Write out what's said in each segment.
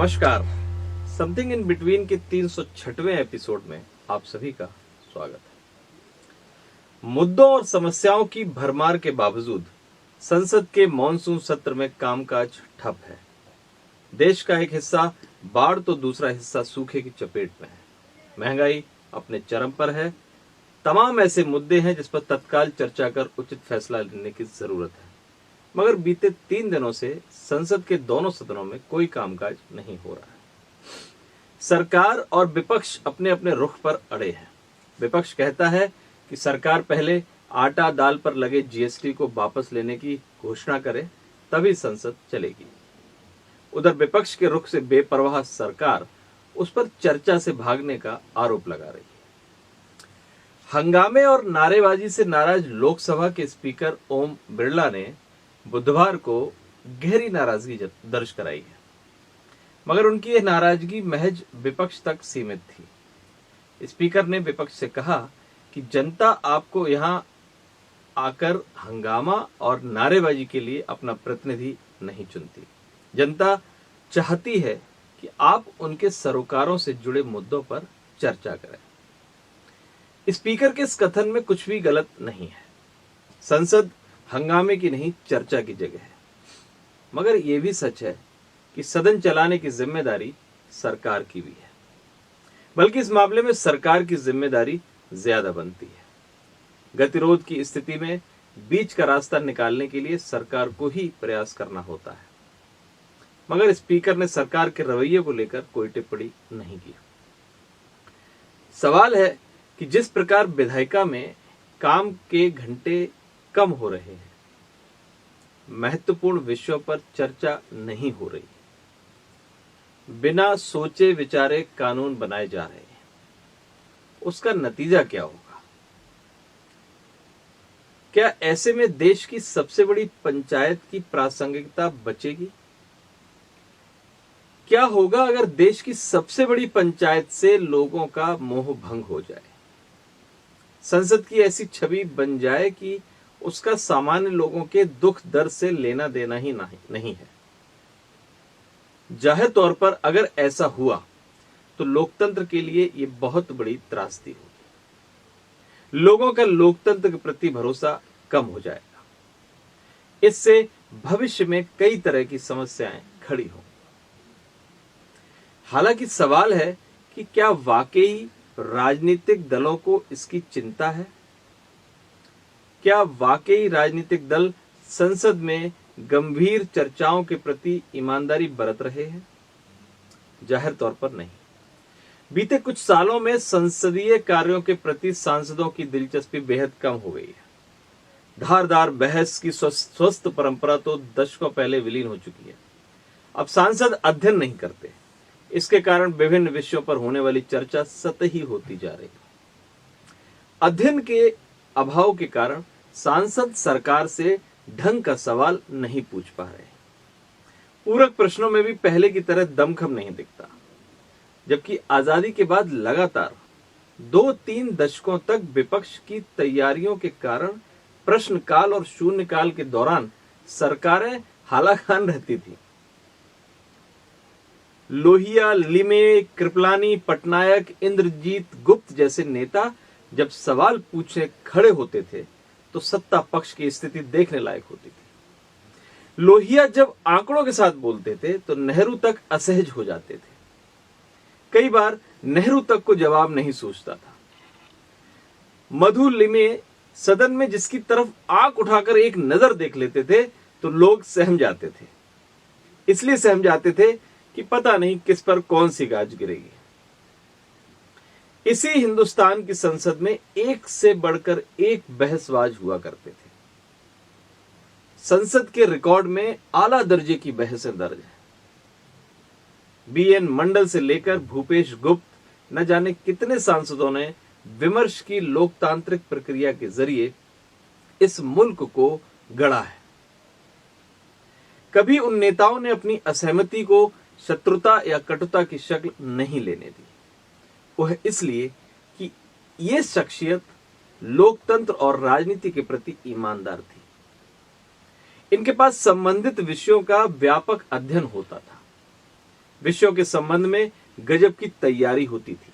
नमस्कार। Something in between के 306वें episode में आप सभी का स्वागत है। मुद्दों और समस्याओं की भरमार के बावजूद संसद के मॉनसून सत्र में कामकाज ठप है। देश का एक हिस्सा बाढ़ तो दूसरा हिस्सा सूखे की चपेट में है। महंगाई अपने चरम पर है। तमाम ऐसे मुद्दे हैं जिस पर तत्काल चर्चा कर उचित फैसला लेने की जरूरत है, मगर बीते 3 दिनों से संसद के दोनों सदनों में कोई कामकाज नहीं हो रहा है। सरकार और विपक्ष अपने अपने रुख पर अड़े हैं। विपक्ष कहता है कि सरकार पहले आटा दाल पर लगे जीएसटी को वापस लेने की घोषणा करे, तभी संसद चलेगी। उधर विपक्ष के रुख से बेपरवाह सरकार उस पर चर्चा से भागने का आरोप लगा रही है। हंगामे और नारेबाजी से नाराज लोकसभा के स्पीकर ओम बिरला ने बुधवार को गहरी नाराजगी दर्ज कराई है, मगर उनकी यह नाराजगी महज विपक्ष तक सीमित थी। स्पीकर ने विपक्ष से कहा कि जनता आपको यहां आकर हंगामा और नारेबाजी के लिए अपना प्रतिनिधि नहीं चुनती। जनता चाहती है कि आप उनके सरोकारों से जुड़े मुद्दों पर चर्चा करें। स्पीकर के इस कथन में कुछ भी गलत नहीं है। संसद हंगामे की नहीं, चर्चा की जगह है। मगर यह भी सच है कि सदन चलाने की जिम्मेदारी सरकार की भी है, बल्कि इस मामले में सरकार की जिम्मेदारी ज्यादा बनती है। गतिरोध की स्थिति में बीच का रास्ता निकालने के लिए सरकार को ही प्रयास करना होता है। मगर स्पीकर ने सरकार के रवैये को लेकर कोई टिप्पणी नहीं की। सवाल है कि जिस प्रकार विधायिका में काम के घंटे कम हो रहे हैं, महत्वपूर्ण विषयों पर चर्चा नहीं हो रही, बिना सोचे विचारे कानून बनाए जा रहे हैं, उसका नतीजा क्या होगा? क्या ऐसे में देश की सबसे बड़ी पंचायत की प्रासंगिकता बचेगी? क्या होगा अगर देश की सबसे बड़ी पंचायत से लोगों का मोह भंग हो जाए? संसद की ऐसी छवि बन जाए कि उसका सामान्य लोगों के दुख दर्द से लेना देना ही नहीं है। जाहिर तौर पर अगर ऐसा हुआ तो लोकतंत्र के लिए यह बहुत बड़ी त्रासदी होगी। लोगों का लोकतंत्र के प्रति भरोसा कम हो जाएगा। इससे भविष्य में कई तरह की समस्याएं खड़ी होंगी। हालांकि सवाल है कि क्या वाकई राजनीतिक दलों को इसकी चिंता है? क्या वाकई राजनीतिक दल संसद में गंभीर चर्चाओं के प्रति ईमानदारी बरत रहे हैं? जाहिर तौर पर नहीं। बीते कुछ सालों में संसदीय कार्यों के प्रति सांसदों की दिलचस्पी बेहद कम हो गई है। धारदार बहस की स्वस्थ परंपरा तो दशकों पहले विलीन हो चुकी है। अब सांसद अध्ययन नहीं करते। इसके कारण विभिन्न विषयों पर होने वाली चर्चा सतही होती जा रही है। अध्ययन के अभाव के कारण सांसद सरकार से ढंग का सवाल नहीं पूछ पा रहे। पूरक प्रश्नों में भी पहले की तरह दमखम नहीं दिखता, जबकि आजादी के बाद लगातार 2-3 दशकों तक विपक्ष की तैयारियों के कारण प्रश्नकाल और शून्यकाल के दौरान सरकारें हालाखान रहती थी। लोहिया, लिमे, कृपलानी, पटनायक, इंद्रजीत गुप्त जैसे नेता जब सवाल पूछने खड़े होते थे तो सत्ता पक्ष की स्थिति देखने लायक होती थी। लोहिया जब आंकड़ों के साथ बोलते थे तो नेहरू तक असहज हो जाते थे। कई बार नेहरू तक को जवाब नहीं सूझता था। मधु लिमे सदन में जिसकी तरफ आंख उठाकर एक नजर देख लेते थे तो लोग सहम जाते थे। इसलिए सहम जाते थे कि पता नहीं किस पर कौन सी गाज गिरेगी। इसी हिंदुस्तान की संसद में एक से बढ़कर एक बहसबाज हुआ करते थे। संसद के रिकॉर्ड में आला दर्जे की बहसें दर्ज हैं। बीएन मंडल से लेकर भूपेश गुप्त, न जाने कितने सांसदों ने विमर्श की लोकतांत्रिक प्रक्रिया के जरिए इस मुल्क को गढ़ा है। कभी उन नेताओं ने अपनी असहमति को शत्रुता या कटुता की शक्ल नहीं लेने दी। वह इसलिए कि यह शख्सियत लोकतंत्र और राजनीति के प्रति ईमानदार थी। इनके पास संबंधित विषयों का व्यापक अध्ययन होता था। विषयों के संबंध में गजब की तैयारी होती थी।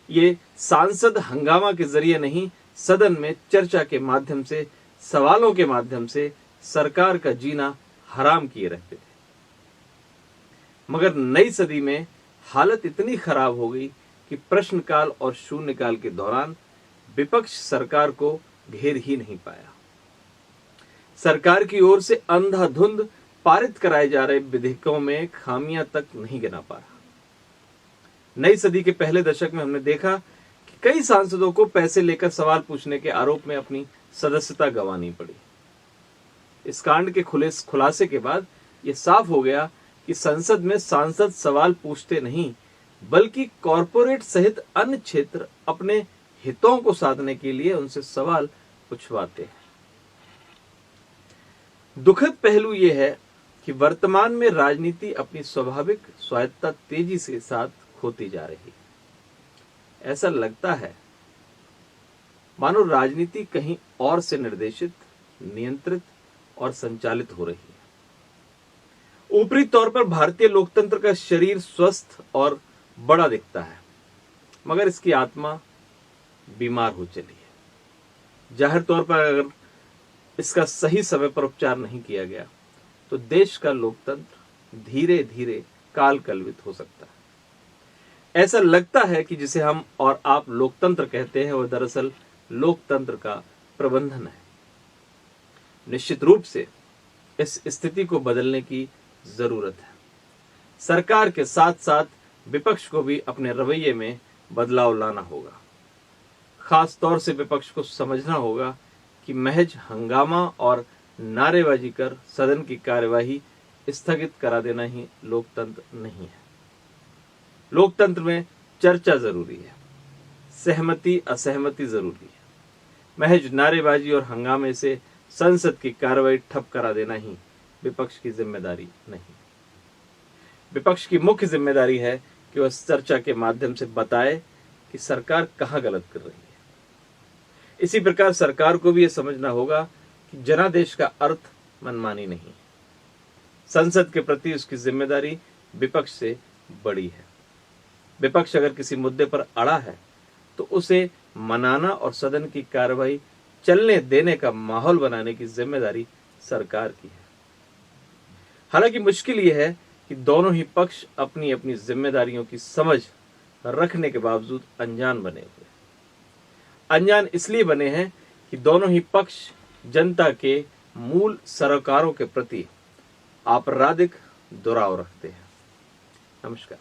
ये सांसद हंगामा के जरिए नहीं, सदन में चर्चा के माध्यम से, सवालों के माध्यम से सरकार का जीना हराम किए रहते थे। मगर नई सदी में हालत इतनी खराब हो गई कि प्रश्नकाल और शून्यकाल के दौरान विपक्ष सरकार को घेर ही नहीं पाया। सरकार की ओर से अंधाधुंध पारित कराए जा रहे विधेयकों में खामियां तक नहीं गिना पा रहा। नई सदी के पहले दशक में हमने देखा कि कई सांसदों को पैसे लेकर सवाल पूछने के आरोप में अपनी सदस्यता गंवानी पड़ी। इस कांड के खुलासे के बाद यह साफ हो गया कि संसद में सांसद सवाल पूछते नहीं, बल्कि कॉरपोरेट सहित अन्य क्षेत्र अपने हितों को साधने के लिए उनसे सवाल पूछवाते हैं। दुखद पहलू यह है कि वर्तमान में राजनीति अपनी स्वाभाविक स्वायत्तता तेजी से साथ खोती जा रही है। ऐसा लगता है मानो राजनीति कहीं और से निर्देशित, नियंत्रित और संचालित हो रही है। ऊपरी तौर पर भारतीय लोकतंत्र का शरीर स्वस्थ और बड़ा दिखता है, मगर इसकी आत्मा बीमार हो चली है। जाहिर तौर पर अगर इसका सही समय पर उपचार नहीं किया गया तो देश का लोकतंत्र धीरे धीरे काल कलवित हो सकता है। ऐसा लगता है कि जिसे हम और आप लोकतंत्र कहते हैं वह दरअसल लोकतंत्र का प्रबंधन है। निश्चित रूप से इस स्थिति को बदलने की जरूरत है। सरकार के साथ साथ विपक्ष को भी अपने रवैये में बदलाव लाना होगा। खास तौर से विपक्ष को समझना होगा कि महज हंगामा और नारेबाजी कर सदन की कार्यवाही स्थगित करा देना ही लोकतंत्र नहीं है। लोकतंत्र में चर्चा जरूरी है, सहमति असहमति जरूरी है। महज नारेबाजी और हंगामे से संसद की कार्रवाई ठप करा देना ही विपक्ष की जिम्मेदारी नहीं। विपक्ष की मुख्य जिम्मेदारी है कि वह चर्चा के माध्यम से बताए कि सरकार कहां गलत कर रही है। इसी प्रकार सरकार को भी यह समझना होगा कि जनादेश का अर्थ मनमानी नहीं है। संसद के प्रति उसकी जिम्मेदारी विपक्ष से बड़ी है। विपक्ष अगर किसी मुद्दे पर अड़ा है तो उसे मनाना और सदन की कार्रवाई चलने देने का माहौल बनाने की जिम्मेदारी सरकार की है। हालांकि मुश्किल यह है कि दोनों ही पक्ष अपनी अपनी जिम्मेदारियों की समझ रखने के बावजूद अनजान बने हुए। अनजान इसलिए बने हैं कि दोनों ही पक्ष जनता के मूल सरोकारों के प्रति आपराधिक दुराव रखते हैं। नमस्कार।